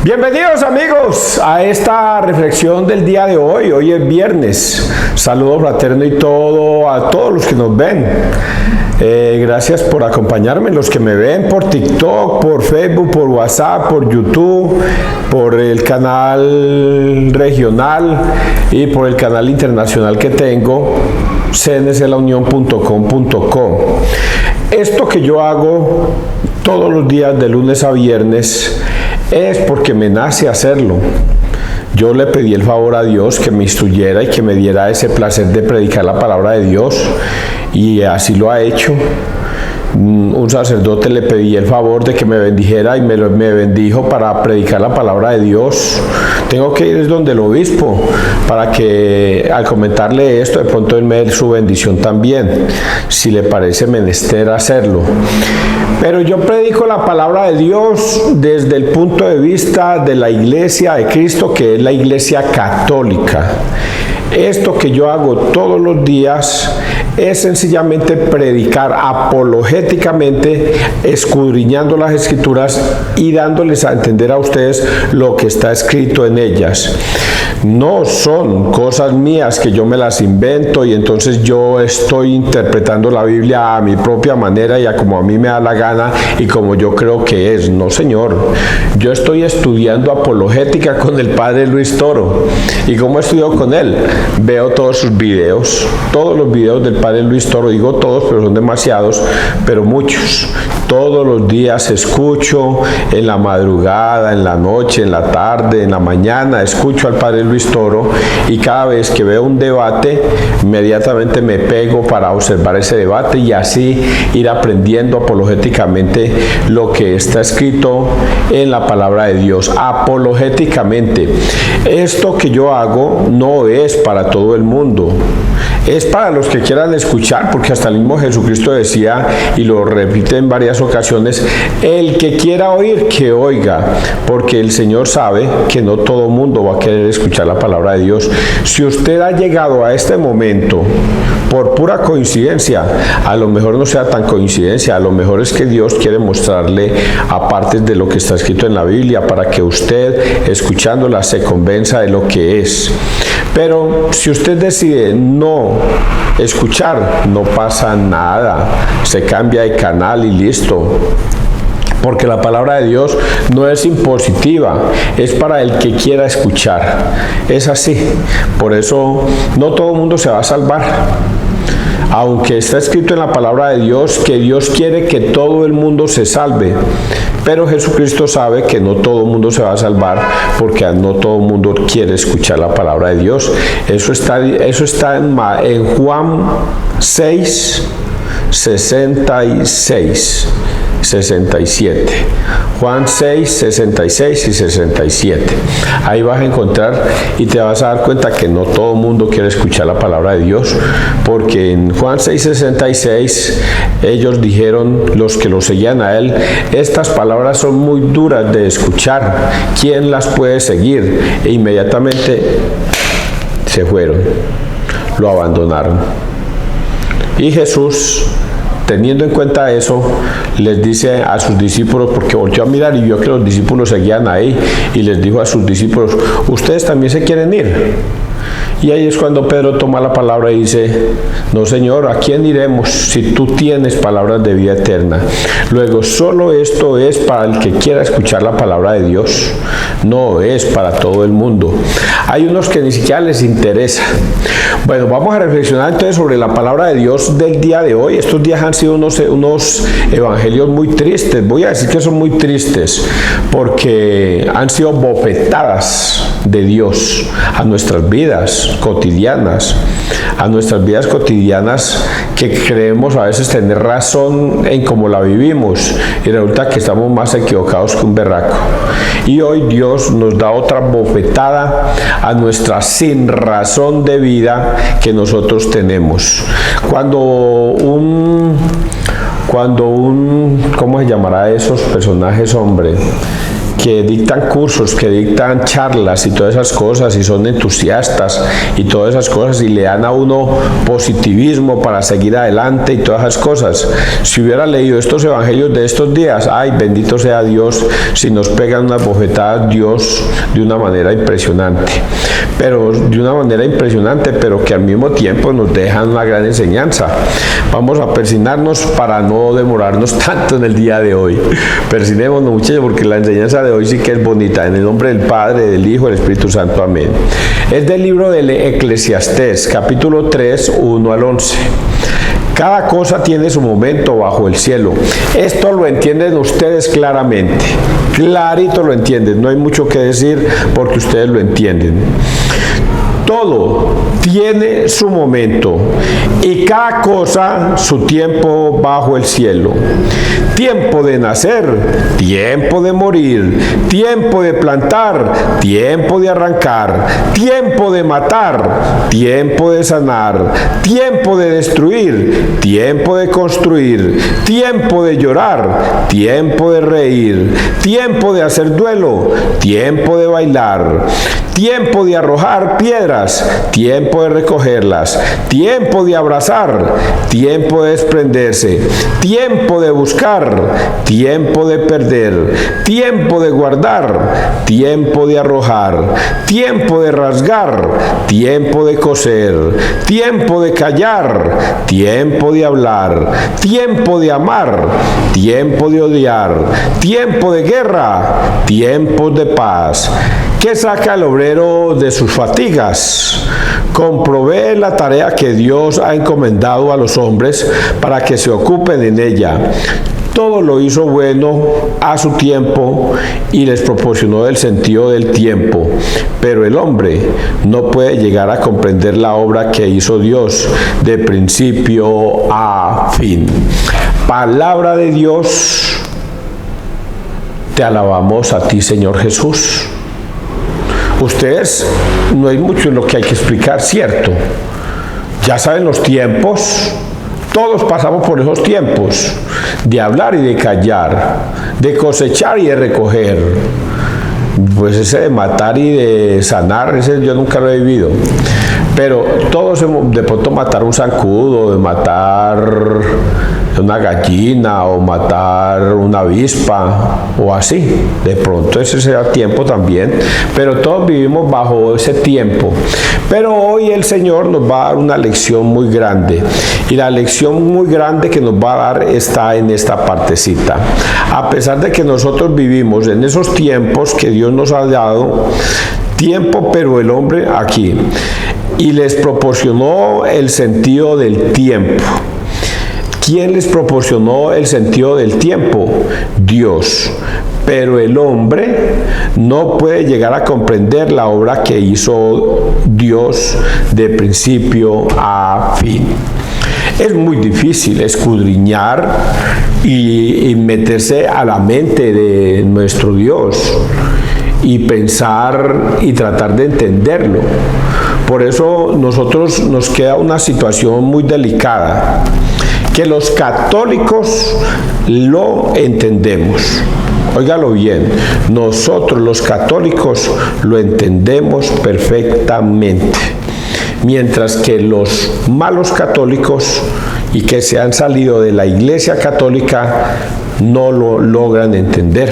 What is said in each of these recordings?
Bienvenidos amigos a esta reflexión del día de hoy. Hoy es viernes. Saludo fraterno y todo a todos los que nos ven. Gracias por acompañarme, los que me ven por TikTok, por Facebook, por WhatsApp, por YouTube, por el canal regional y por el canal internacional que tengo, cnselaunion.com.co. Esto que yo hago todos los días de lunes a viernes es porque me nace hacerlo. Yo le pedí el favor a Dios que me instruyera y que me diera ese placer de predicar la palabra de Dios, y así lo ha hecho. Un sacerdote le pedí el favor de que me bendijera y me bendijo para predicar la palabra de Dios. Tengo que ir donde el obispo para que al comentarle esto de pronto él me dé su bendición también, si le parece menester hacerlo. Pero yo predico la palabra de Dios desde el punto de vista de la Iglesia de Cristo, que es la Iglesia católica. Esto que yo hago todos los días es sencillamente predicar apologéticamente, escudriñando las Escrituras y dándoles a entender a ustedes lo que está escrito en ellas. No son cosas mías que yo me las invento y entonces yo estoy interpretando la Biblia a mi propia manera y a como a mí me da la gana y como yo creo que es. No, señor. Yo estoy estudiando apologética con el padre Luis Toro. ¿Y cómo estudio con él? Veo todos sus videos, todos los videos del padre Luis Toro. Digo todos, pero son demasiados, pero muchos. Todos los días escucho, en la madrugada, en la noche, en la tarde, en la mañana, escucho al padre Luis Toro, y cada vez que veo un debate, inmediatamente me pego para observar ese debate y así ir aprendiendo apologéticamente lo que está escrito en la palabra de Dios. Apologéticamente. Esto que yo hago no es para todo el mundo. Es para los que quieran escuchar, porque hasta el mismo Jesucristo decía, y lo repite en varias ocasiones, el que quiera oír, que oiga, porque el Señor sabe que no todo mundo va a querer escuchar la palabra de Dios. Si usted ha llegado a este momento por pura coincidencia, a lo mejor no sea tan coincidencia, a lo mejor es que Dios quiere mostrarle aparte de lo que está escrito en la Biblia, para que usted, escuchándola, se convenza de lo que es. Pero si usted decide no escuchar, no pasa nada, se cambia de canal y listo. Porque la palabra de Dios no es impositiva, es para el que quiera escuchar. Es así. Por eso no todo el mundo se va a salvar. Aunque está escrito en la palabra de Dios que Dios quiere que todo el mundo se salve, pero Jesucristo sabe que no todo el mundo se va a salvar, porque no todo el mundo quiere escuchar la palabra de Dios. Eso está en Juan 6, 66, 67. Juan 6, 66 y 67. Ahí vas a encontrar y te vas a dar cuenta que no todo el mundo quiere escuchar la palabra de Dios, porque en Juan 6, 66 ellos dijeron, los que lo seguían a él, estas palabras son muy duras de escuchar, ¿quién las puede seguir? E inmediatamente se fueron, lo abandonaron. Y Jesús, teniendo en cuenta eso, les dice a sus discípulos, porque volvió a mirar y vio que los discípulos seguían ahí, y les dijo a sus discípulos, ¿ustedes también se quieren ir? Y ahí es cuando Pedro toma la palabra y dice, no, Señor, ¿a quién iremos si tú tienes palabras de vida eterna? Luego, solo esto es para el que quiera escuchar la palabra de Dios, no es para todo el mundo. Hay unos que ni siquiera les interesa. Bueno, vamos a reflexionar entonces sobre la palabra de Dios del día de hoy. Estos días han sido unos evangelios muy tristes. Voy a decir que son muy tristes porque han sido bofetadas de Dios a nuestras vidas cotidianas, que creemos a veces tener razón en cómo la vivimos, y resulta que estamos más equivocados que un berraco. Y hoy Dios nos da otra bofetada a nuestra sin razón de vida que nosotros tenemos. Cuando un ¿cómo se llamará a esos personajes, hombre? que dictan cursos, que dictan charlas y todas esas cosas, y son entusiastas y todas esas cosas, y le dan a uno positivismo para seguir adelante y todas esas cosas. Si hubiera leído estos evangelios de estos días, ay, bendito sea Dios, si nos pegan unas bofetadas Dios de una manera impresionante, pero que al mismo tiempo nos dejan una gran enseñanza. Vamos a persignarnos para no demorarnos tanto en el día de hoy. Persignémonos, muchachos, porque la enseñanza de hoy sí que es bonita. En el nombre del Padre, del Hijo y del Espíritu Santo. Amén. Es del libro del Eclesiastés, capítulo 3, 1 al 11. Cada cosa tiene su momento bajo el cielo. Esto lo entienden ustedes claramente. Clarito lo entienden. No hay mucho que decir porque ustedes lo entienden. Todo tiene su momento y cada cosa su tiempo bajo el cielo. Tiempo de nacer, tiempo de morir, tiempo de plantar, tiempo de arrancar, tiempo de matar, tiempo de sanar, tiempo de destruir, tiempo de construir, tiempo de llorar, tiempo de reír, tiempo de hacer duelo, tiempo de bailar, tiempo de arrojar piedras, tiempo de recogerlas, tiempo de abrazar, tiempo de desprenderse, tiempo de buscar, tiempo de perder, tiempo de guardar, tiempo de arrojar, tiempo de rasgar, tiempo de coser, tiempo de callar, tiempo de hablar, tiempo de amar, tiempo de odiar, tiempo de guerra, tiempos de paz. ¿Qué saca el obrero de sus fatigas? Comprobé la tarea que Dios ha encomendado a los hombres para que se ocupen en ella. Todo lo hizo bueno a su tiempo y les proporcionó el sentido del tiempo. Pero el hombre no puede llegar a comprender la obra que hizo Dios de principio a fin. Palabra de Dios, te alabamos a ti, Señor Jesús. Ustedes, no hay mucho en lo que hay que explicar, ¿cierto? Ya saben los tiempos, todos pasamos por esos tiempos, de hablar y de callar, de cosechar y de recoger. Pues ese de matar y de sanar, ese yo nunca lo he vivido. Pero todos hemos, de pronto matar un zancudo, de matar una gallina o matar una avispa o así, de pronto ese será tiempo también, pero todos vivimos bajo ese tiempo. Pero hoy el Señor nos va a dar una lección muy grande, y la lección muy grande que nos va a dar está en esta partecita. A pesar de que nosotros vivimos en esos tiempos que Dios nos ha dado, tiempo, pero el hombre aquí, y les proporcionó el sentido del tiempo. ¿Quién les proporcionó el sentido del tiempo? Dios. Pero el hombre no puede llegar a comprender la obra que hizo Dios de principio a fin. Es muy difícil escudriñar y meterse a la mente de nuestro Dios y pensar y tratar de entenderlo. Por eso nosotros nos queda una situación muy delicada, que los católicos lo entendemos. Óigalo bien, nosotros los católicos lo entendemos perfectamente, mientras que los malos católicos y que se han salido de la Iglesia Católica no lo logran entender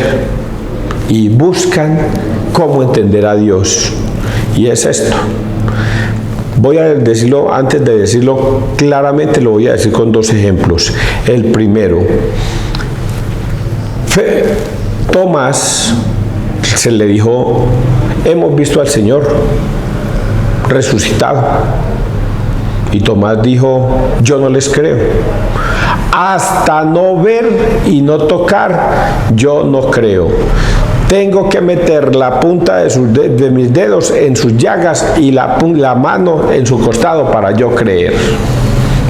y buscan cómo entender a Dios. Y es esto. Voy a decirlo, antes de decirlo claramente, lo voy a decir con dos ejemplos. El primero, Tomás se le dijo, hemos visto al Señor resucitado. Y Tomás dijo, yo no les creo. Hasta no ver y no tocar, yo no creo. Tengo que meter la punta de mis dedos en sus llagas y la mano en su costado para yo creer.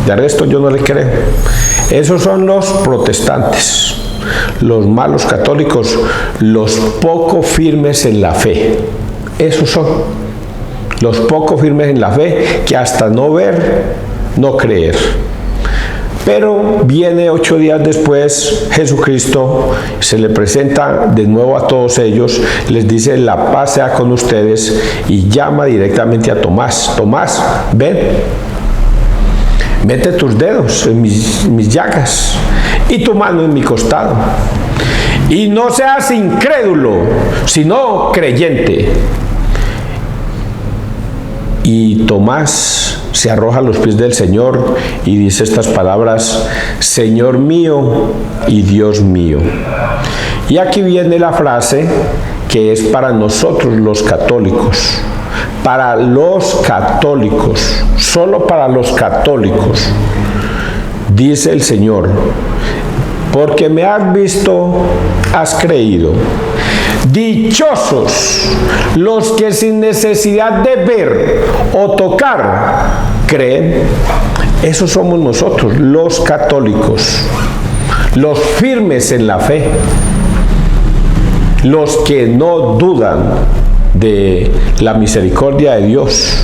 De resto yo no le creo. Esos son los protestantes, los malos católicos, los poco firmes en la fe. Esos son los poco firmes en la fe, que hasta no ver, no creer. Pero viene 8 días después Jesucristo, se le presenta de nuevo a todos ellos, les dice: la paz sea con ustedes, y llama directamente a Tomás. Tomás, ven, mete tus dedos en mis llagas y tu mano en mi costado, y no seas incrédulo, sino creyente. Y Tomás se arroja a los pies del Señor y dice estas palabras: Señor mío y Dios mío. Y aquí viene la frase que es para nosotros los católicos. Para los católicos, solo para los católicos, dice el Señor: porque me has visto, has creído. Dichosos los que sin necesidad de ver o tocar creen. Esos somos nosotros, los católicos, los firmes en la fe, los que no dudan de la misericordia de Dios,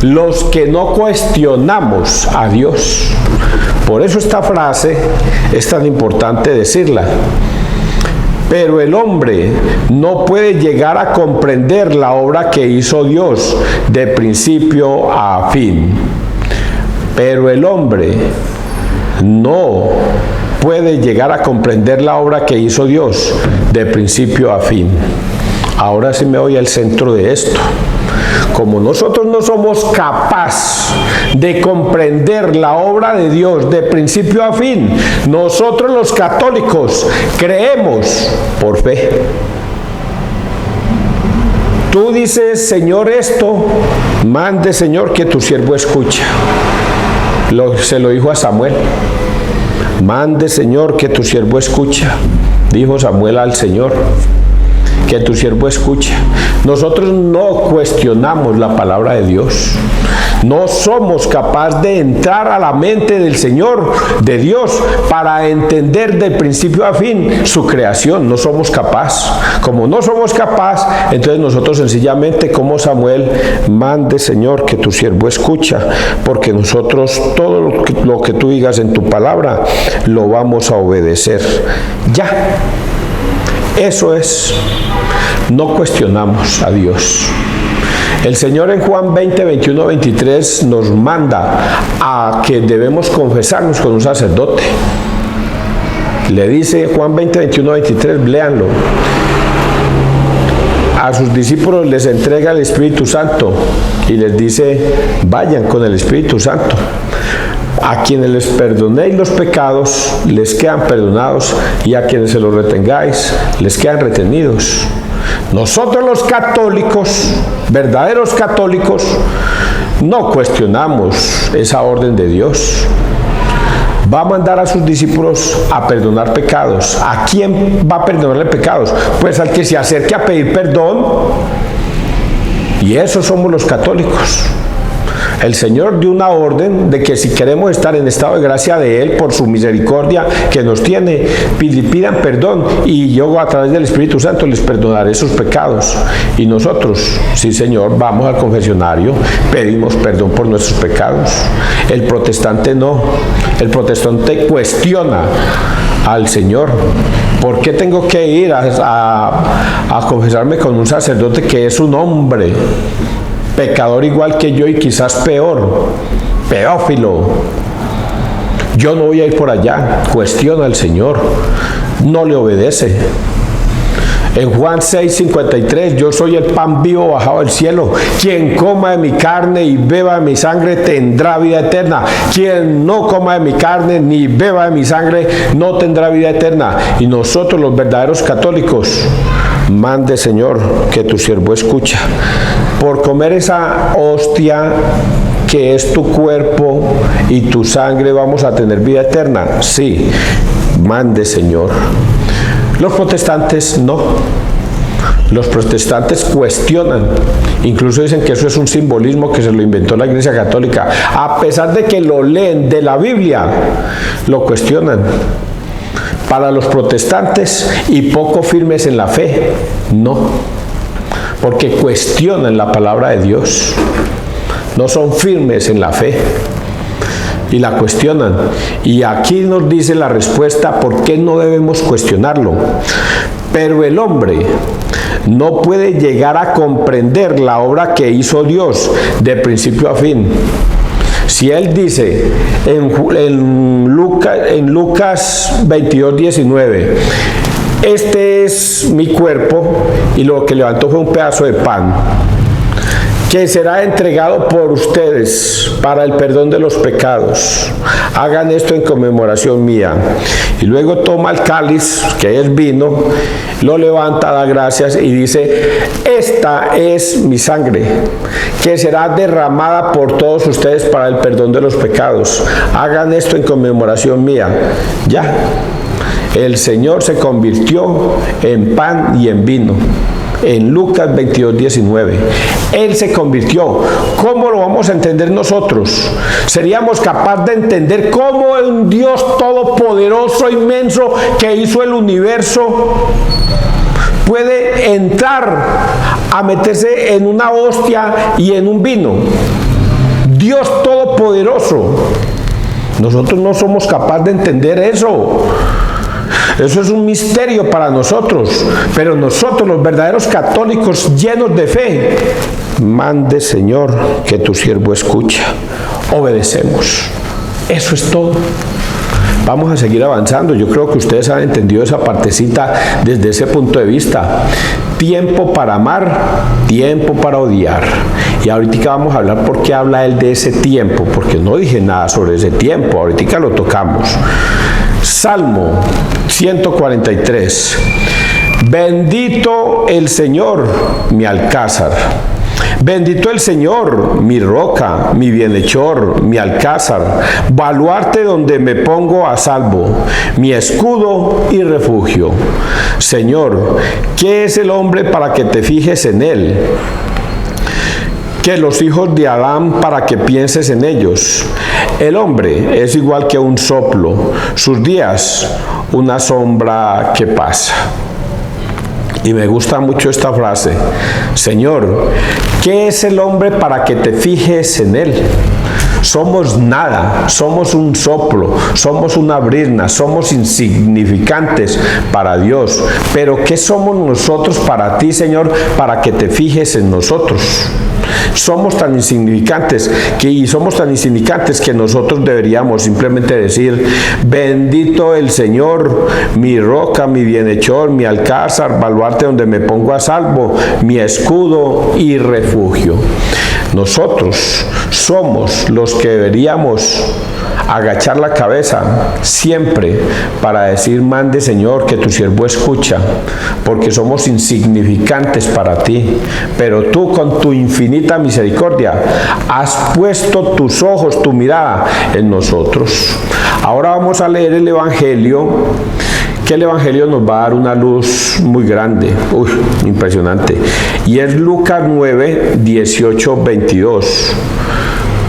los que no cuestionamos a Dios. Por eso esta frase es tan importante decirla. Pero el hombre no puede llegar a comprender la obra que hizo Dios de principio a fin. Pero el hombre no puede llegar a comprender la obra que hizo Dios de principio a fin. Ahora sí me voy al centro de esto. Como nosotros no somos capaces de comprender la obra de Dios de principio a fin, nosotros los católicos creemos por fe. Tú dices: Señor, esto, mande, Señor, que tu siervo escucha. Se lo dijo a Samuel: mande, Señor, que tu siervo escucha. Dijo Samuel al Señor: que tu siervo escucha. Nosotros no cuestionamos la palabra de Dios. No somos capaces de entrar a la mente del Señor, de Dios, para entender de principio a fin su creación. No somos capaces. Como no somos capaces, entonces nosotros sencillamente, como Samuel: mande, Señor, que tu siervo escucha, porque nosotros todo lo que tú digas en tu palabra lo vamos a obedecer. Ya. Eso es. No cuestionamos a Dios. El Señor en Juan 20, 21, 23 nos manda a que debemos confesarnos con un sacerdote. Le dice Juan 20, 21, 23, léanlo. A sus discípulos les entrega el Espíritu Santo y les dice: vayan con el Espíritu Santo. A quienes les perdonéis los pecados, les quedan perdonados, y a quienes se los retengáis, les quedan retenidos. Nosotros los católicos, verdaderos católicos, no cuestionamos esa orden de Dios. Va a mandar a sus discípulos a perdonar pecados. ¿A quién va a perdonarle pecados? Pues al que se acerque a pedir perdón. Y esos somos los católicos. El Señor dio una orden de que si queremos estar en estado de gracia de Él por su misericordia que nos tiene, pidan perdón, y yo a través del Espíritu Santo les perdonaré sus pecados. Y nosotros, sí Señor, vamos al confesionario, pedimos perdón por nuestros pecados. El protestante no. El protestante cuestiona al Señor. ¿Por qué tengo que ir a confesarme con un sacerdote que es un hombre pecador igual que yo y quizás peor, pedófilo? Yo no voy a ir por allá. Cuestiona al Señor, no le obedece. En Juan 6:53, yo soy el pan vivo bajado del cielo. Quien coma de mi carne y beba de mi sangre tendrá vida eterna. Quien no coma de mi carne ni beba de mi sangre no tendrá vida eterna. Y nosotros los verdaderos católicos, mande, Señor, que tu siervo escucha. Por comer esa hostia que es tu cuerpo y tu sangre vamos a tener vida eterna. Sí, mande, Señor. Los protestantes no. Los protestantes cuestionan, incluso dicen que eso es un simbolismo que se lo inventó la Iglesia Católica. A pesar de que lo leen de la Biblia, lo cuestionan. Para los protestantes y poco firmes en la fe, no, porque cuestionan la palabra de Dios, no son firmes en la fe. y la cuestionan. Y aquí nos dice la respuesta por qué no debemos cuestionarlo. Pero el hombre no puede llegar a comprender la obra que hizo Dios de principio a fin. Si él dice en Lucas 22:19, este es mi cuerpo, y lo que levantó fue un pedazo de pan, que será entregado por ustedes para el perdón de los pecados. Hagan esto en conmemoración mía. Y luego toma el cáliz, que es vino, lo levanta, da gracias y dice, esta es mi sangre, que será derramada por todos ustedes para el perdón de los pecados. Hagan esto en conmemoración mía. Ya, el Señor se convirtió en pan y en vino. En Lucas 22:19, Él se convirtió. ¿Cómo lo vamos a entender nosotros? ¿Seríamos capaces de entender cómo un Dios todopoderoso, inmenso, que hizo el universo, puede entrar a meterse en una hostia y en un vino? Dios todopoderoso. Nosotros no somos capaces de entender eso. Eso es un misterio para nosotros, pero nosotros, los verdaderos católicos llenos de fe, mande Señor que tu siervo escucha, obedecemos. Eso es todo. Vamos a seguir avanzando. Yo creo que ustedes han entendido esa partecita desde ese punto de vista. Tiempo para amar, tiempo para odiar. Y ahorita vamos a hablar por qué habla él de ese tiempo, porque no dije nada sobre ese tiempo, ahorita lo tocamos. Salmo 143. Bendito el Señor, mi alcázar. Bendito el Señor, mi roca, mi bienhechor, mi alcázar, baluarte donde me pongo a salvo, mi escudo y refugio. Señor, ¿qué es el hombre para que te fijes en él? Que los hijos de Adán para que pienses en ellos. El hombre es igual que un soplo, sus días una sombra que pasa. Y me gusta mucho esta frase. Señor, ¿qué es el hombre para que te fijes en él? Somos nada, somos un soplo, somos una brizna, somos insignificantes para Dios. Pero ¿qué somos nosotros para ti, Señor, para que te fijes en nosotros? Somos tan insignificantes que nosotros deberíamos simplemente decir, bendito el Señor, mi roca, mi bienhechor, mi alcázar, baluarte donde me pongo a salvo, mi escudo y refugio. Nosotros somos los que deberíamos agachar la cabeza siempre para decir, mande Señor que tu siervo escucha, porque somos insignificantes para ti, pero tú con tu infinita misericordia has puesto tus ojos, tu mirada en nosotros. Ahora vamos a leer el Evangelio, que el Evangelio nos va a dar una luz muy grande, impresionante, y es Lucas 9, 18, 22.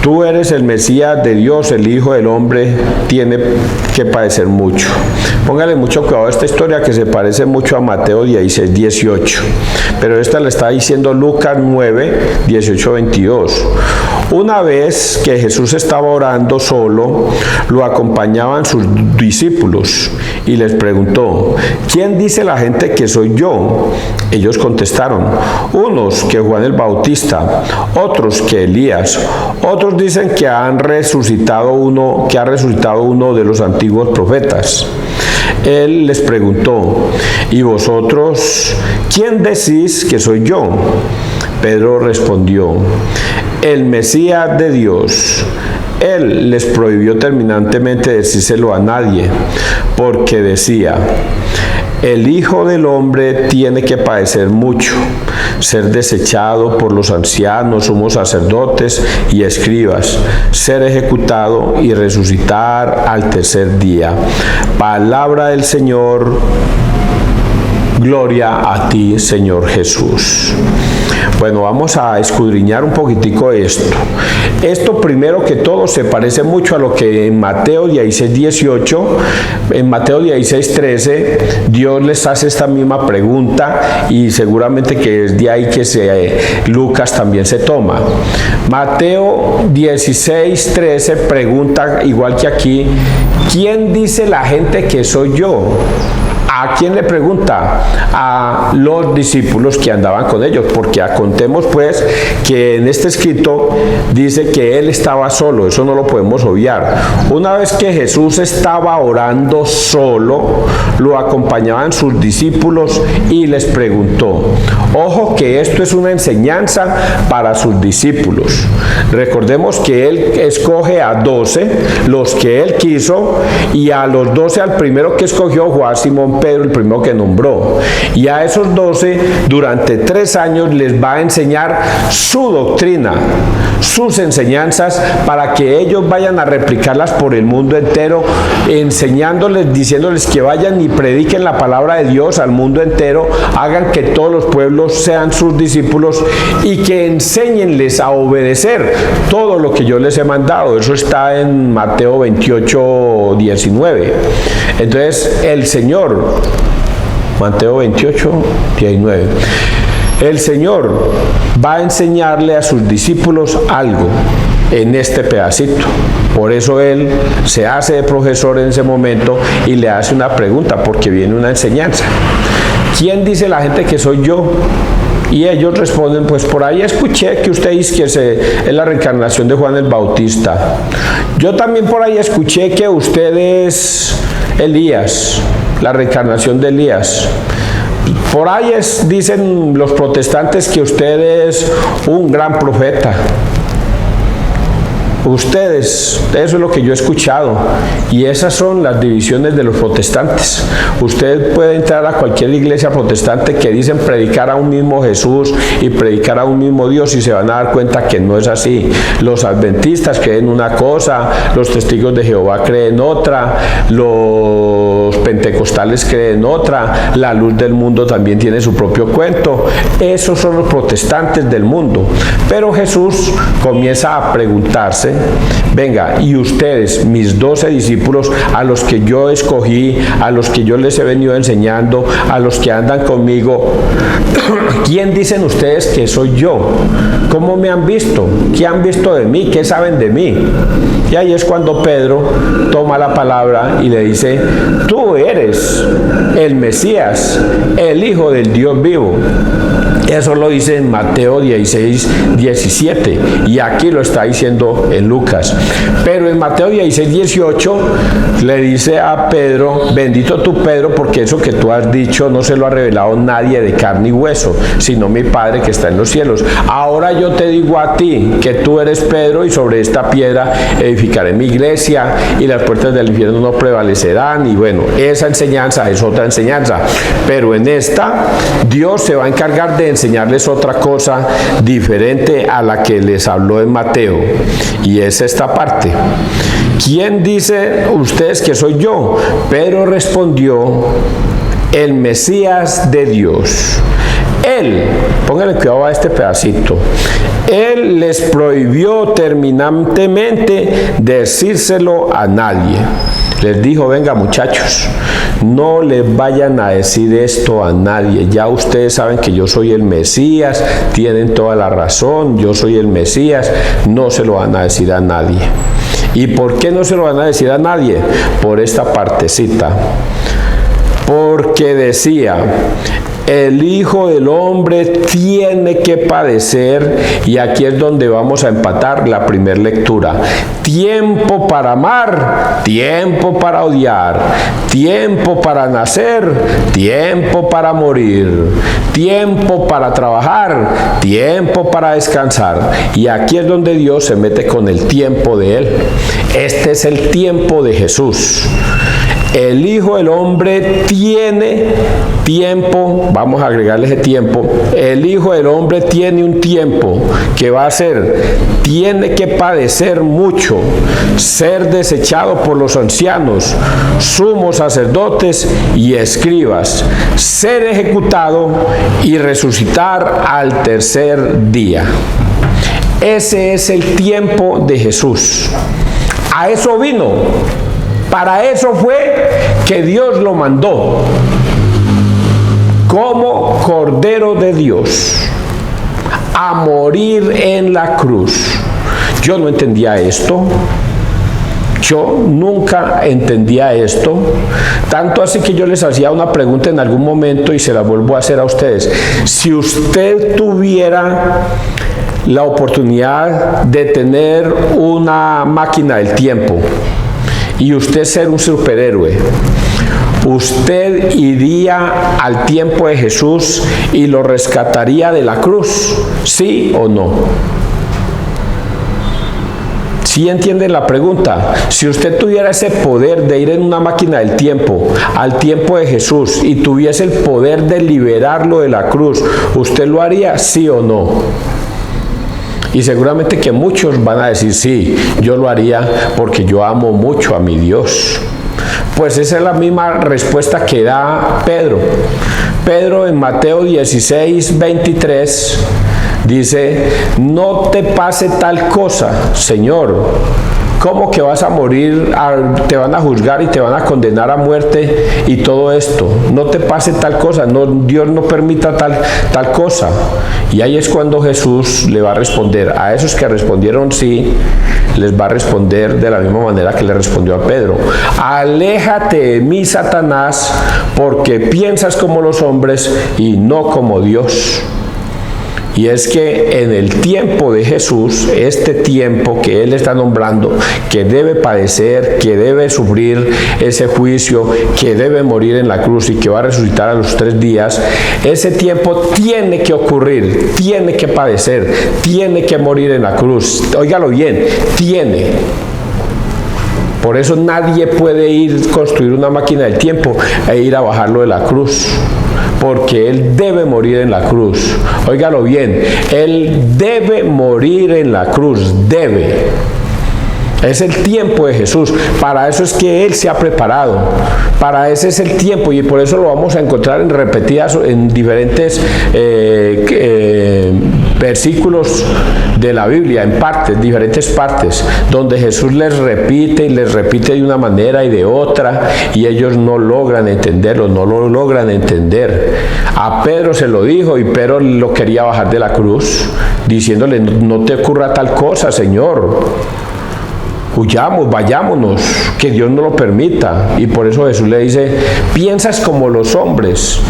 Tú eres el Mesías de Dios, el Hijo del Hombre tiene que padecer mucho. Póngale mucho cuidado a esta historia que se parece mucho a Mateo 16, 18. Pero esta le está diciendo Lucas 9, 18, 22. Una vez que Jesús estaba orando solo, lo acompañaban sus discípulos y les preguntó, ¿quién dice la gente que soy yo? Ellos contestaron, unos que Juan el Bautista, otros que Elías, otros dicen que ha resucitado uno de los antiguos profetas. Él les preguntó, ¿y vosotros quién decís que soy yo? Pedro respondió, el Mesías de Dios. Él les prohibió terminantemente decírselo a nadie, porque decía, el Hijo del Hombre tiene que padecer mucho, ser desechado por los ancianos, sumos sacerdotes y escribas, ser ejecutado y resucitar al tercer día. Palabra del Señor. Gloria a ti, Señor Jesús. Bueno, vamos a escudriñar un poquitico esto. Esto primero que todo se parece mucho a lo que en Mateo 16:18, en Mateo 16:13, Dios les hace esta misma pregunta y seguramente que es de ahí que Lucas también se toma. Mateo 16:13 pregunta, igual que aquí, ¿quién dice la gente que soy yo? ¿A quién le pregunta? A los discípulos que andaban con ellos, porque contemos pues que en este escrito dice que él estaba solo, eso no lo podemos obviar. Una vez que Jesús estaba orando solo, lo acompañaban sus discípulos y les preguntó. Ojo que esto es una enseñanza para sus discípulos. Recordemos que él escoge a 12, los que él quiso, y a los 12 al primero que escogió fue a Simón Pedro, el primero que nombró, y a esos 12 durante 3 años les va a enseñar su doctrina, sus enseñanzas, para que ellos vayan a replicarlas por el mundo entero, enseñándoles, diciéndoles que vayan y prediquen la palabra de Dios al mundo entero, hagan que todos los pueblos sean sus discípulos y que enséñenles a obedecer todo lo que yo les he mandado. Eso está en Mateo 28:19. Entonces el Señor, Mateo 28:19, el Señor va a enseñarle a sus discípulos algo en este pedacito. Por eso él se hace de profesor en ese momento y le hace una pregunta, porque viene una enseñanza. ¿Quién dice la gente que soy yo? Y ellos responden, pues por ahí escuché que usted dice que es la reencarnación de Juan el Bautista. Yo también por ahí escuché que usted es Elías, la reencarnación de Elías. Por ahí dicen los protestantes que usted es un gran profeta. Ustedes, eso es lo que yo he escuchado, y esas son las divisiones de los protestantes. Usted puede entrar a cualquier iglesia protestante que dicen predicar a un mismo Jesús y predicar a un mismo Dios, y se van a dar cuenta que no es así. Los adventistas creen una cosa, los testigos de Jehová creen otra, los pentecostales creen otra, la luz del mundo también tiene su propio cuento. Esos son los protestantes del mundo. Pero Jesús comienza a preguntarse, venga, y ustedes, mis 12 discípulos, a los que yo escogí, a los que yo les he venido enseñando, a los que andan conmigo, ¿quién dicen ustedes que soy yo? ¿Cómo me han visto? ¿Qué han visto de mí? ¿Qué saben de mí? Y ahí es cuando Pedro toma la palabra y le dice, tú eres el Mesías, el Hijo del Dios vivo. Eso lo dice en Mateo 16:17, y aquí lo está diciendo en Lucas. Pero en Mateo 16:18 le dice a Pedro, bendito tú Pedro, porque eso que tú has dicho no se lo ha revelado nadie de carne y hueso, sino mi Padre que está en los cielos. Ahora yo te digo a ti que tú eres Pedro, y sobre esta piedra edificaré mi iglesia, y las puertas del infierno no prevalecerán. Y bueno, esa enseñanza es otra enseñanza, pero en esta Dios se va a encargar de enseñarles otra cosa diferente a la que les habló en Mateo, y es esta parte. ¿Quién dice ustedes que soy yo? Pedro respondió, el Mesías de Dios. Él, pónganle cuidado a este pedacito, él les prohibió terminantemente decírselo a nadie. Les dijo, venga muchachos, no les vayan a decir esto a nadie. Ya ustedes saben que yo soy el Mesías, tienen toda la razón, yo soy el Mesías, no se lo van a decir a nadie. ¿Y por qué no se lo van a decir a nadie? Por esta partecita. Porque decía, el Hijo del Hombre tiene que padecer, y aquí es donde vamos a empatar la primera lectura. Tiempo para amar, tiempo para odiar, tiempo para nacer, tiempo para morir, tiempo para trabajar, tiempo para descansar. Y aquí es donde Dios se mete con el tiempo de Él. Este es el tiempo de Jesús. El Hijo del Hombre tiene tiempo, vamos a agregarle ese tiempo, el Hijo del Hombre tiene un tiempo que va a ser, tiene que padecer mucho, ser desechado por los ancianos, sumos sacerdotes y escribas, ser ejecutado y resucitar al tercer día. Ese es el tiempo de Jesús. A eso vino. Para eso fue que Dios lo mandó. Como Cordero de Dios. A morir en la cruz. Yo no entendía esto. Yo nunca entendía esto, tanto así que yo les hacía una pregunta en algún momento y se la vuelvo a hacer a ustedes. Si usted tuviera la oportunidad de tener una máquina del tiempo y usted ser un superhéroe, ¿usted iría al tiempo de Jesús y lo rescataría de la cruz? ¿Sí o no? ¿Sí entienden la pregunta? Si usted tuviera ese poder de ir en una máquina del tiempo al tiempo de Jesús y tuviese el poder de liberarlo de la cruz, ¿usted lo haría? ¿Sí o no? Y seguramente que muchos van a decir, sí, yo lo haría porque yo amo mucho a mi Dios. Pues esa es la misma respuesta que da Pedro. Pedro en Mateo 16, 23 dice, no te pase tal cosa, Señor. ¿Cómo que vas a morir? Te van a juzgar y te van a condenar a muerte y todo esto. No te pase tal cosa, no, Dios no permita tal cosa. Y ahí es cuando Jesús le va a responder. A esos que respondieron sí, les va a responder de la misma manera que le respondió a Pedro. Aléjate de mí, Satanás, porque piensas como los hombres y no como Dios. Y es que en el tiempo de Jesús, este tiempo que Él está nombrando, que debe padecer, que debe sufrir ese juicio, que debe morir en la cruz y que va a resucitar a los 3 días, ese tiempo tiene que ocurrir, tiene que padecer, tiene que morir en la cruz. Óigalo bien, tiene. Por eso nadie puede ir a construir una máquina del tiempo e ir a bajarlo de la cruz. Porque Él debe morir en la cruz. Óigalo bien, Él debe morir en la cruz, debe. Es el tiempo de Jesús. Para eso es que Él se ha preparado. Para ese es el tiempo y por eso lo vamos a encontrar en diferentes versículos de la Biblia, en partes, diferentes partes, donde Jesús les repite y les repite de una manera y de otra y ellos no logran entenderlo, no lo logran entender. A Pedro se lo dijo y Pedro lo quería bajar de la cruz, diciéndole, no te ocurra tal cosa, Señor. Huyamos, vayámonos, que Dios no lo permita. Y por eso Jesús le dice, piensas como los hombres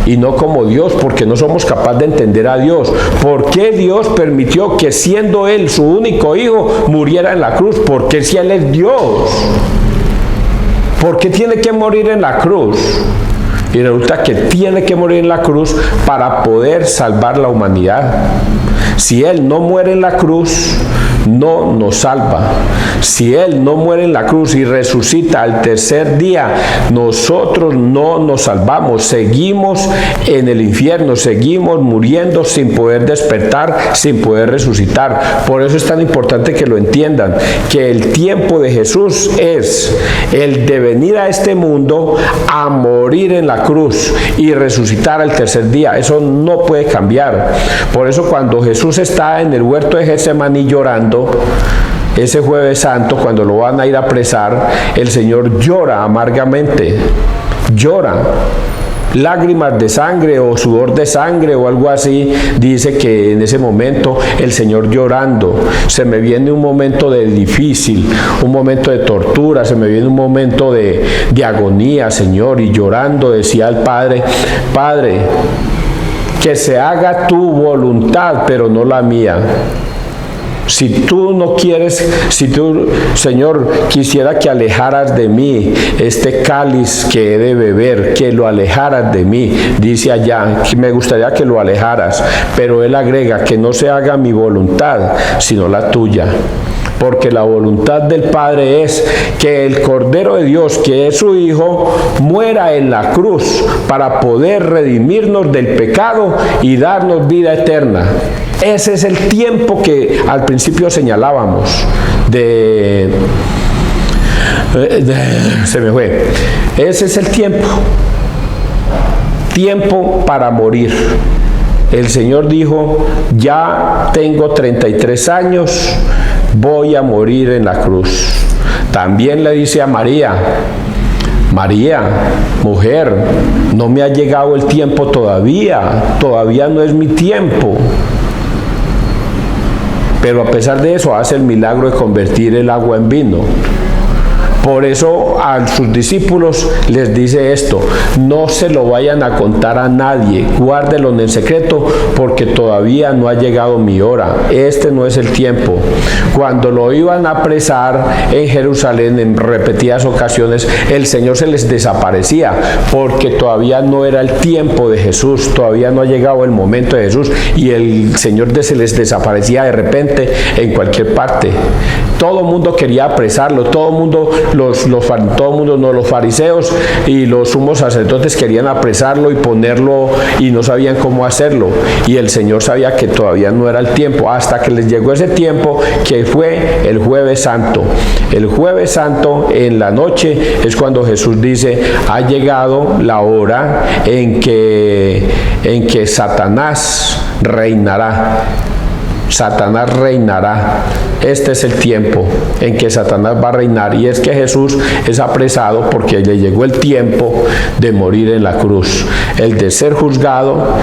y no como Dios, porque no somos capaces de entender a Dios. ¿Por qué Dios permitió que siendo Él su único hijo muriera en la cruz? Porque si Él es Dios, ¿por qué tiene que morir en la cruz? Y resulta que tiene que morir en la cruz para poder salvar la humanidad. Si Él no muere en la cruz, no nos salva. Si Él no muere en la cruz y resucita al tercer día, nosotros no nos salvamos. Seguimos en el infierno, seguimos muriendo sin poder despertar, sin poder resucitar. Por eso es tan importante que lo entiendan, que el tiempo de Jesús es el de venir a este mundo a morir en la cruz y resucitar al tercer día. Eso no puede cambiar. Por eso cuando Jesús está en el huerto de Getsemaní llorando, ese jueves santo, cuando lo van a ir a apresar, el Señor llora amargamente, llora, lágrimas de sangre o sudor de sangre o algo así. Dice que en ese momento el Señor llorando, se me viene un momento de difícil, un momento de tortura, se me viene un momento de agonía, Señor, y llorando decía al Padre, Padre, que se haga tu voluntad, pero no la mía. Si tú no quieres, si tú, Señor, quisiera que alejaras de mí este cáliz que he de beber, que lo alejaras de mí, dice allá, que me gustaría que lo alejaras, pero Él agrega, que no se haga mi voluntad, sino la tuya. porque la voluntad del Padre es que el Cordero de Dios, que es su Hijo, muera en la cruz para poder redimirnos del pecado y darnos vida eterna. Ese es el tiempo que al principio señalábamos se me fue. Ese es el tiempo para morir. El Señor dijo: ya tengo 33 años, voy a morir en la cruz. También le dice a María: María, mujer, no me ha llegado el tiempo todavía no es mi tiempo. Pero a pesar de eso hace el milagro de convertir el agua en vino. Por eso a sus discípulos les dice esto: no se lo vayan a contar a nadie, guárdenlo en el secreto, porque todavía no ha llegado mi hora. Este no es el tiempo. Cuando lo iban a apresar en Jerusalén en repetidas ocasiones, el Señor se les desaparecía, porque todavía no era el tiempo de Jesús, todavía no ha llegado el momento de Jesús, y el Señor se les desaparecía de repente en cualquier parte. Todo el mundo quería apresarlo, todo el mundo, los fariseos y los sumos sacerdotes querían apresarlo y ponerlo, y no sabían cómo hacerlo. Y el Señor sabía que todavía no era el tiempo, hasta que les llegó ese tiempo, que fue el Jueves Santo. El Jueves Santo, en la noche, es cuando Jesús dice: ha llegado la hora en que Satanás reinará. Satanás reinará. Este es el tiempo en que Satanás va a reinar, y es que Jesús es apresado porque le llegó el tiempo de morir en la cruz, el de ser juzgado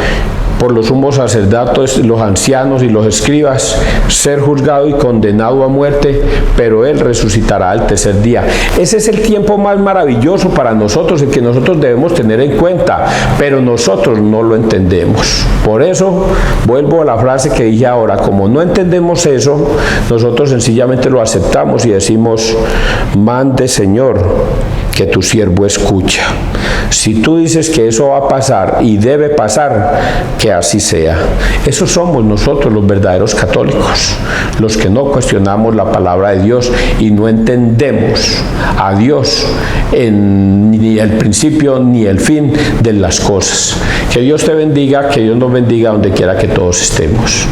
por los sumos sacerdotes, los ancianos y los escribas, ser juzgado y condenado a muerte, pero Él resucitará al tercer día. Ese es el tiempo más maravilloso para nosotros, el que nosotros debemos tener en cuenta, pero nosotros no lo entendemos. Por eso vuelvo a la frase que dije ahora: como no entendemos eso, nosotros sencillamente lo aceptamos y decimos: mande, Señor, que tu siervo escucha. Si tú dices que eso va a pasar y debe pasar, que así sea. Esos somos nosotros, los verdaderos católicos, los que no cuestionamos la palabra de Dios y no entendemos a Dios ni el principio ni el fin de las cosas. Que Dios te bendiga, que Dios nos bendiga donde quiera que todos estemos.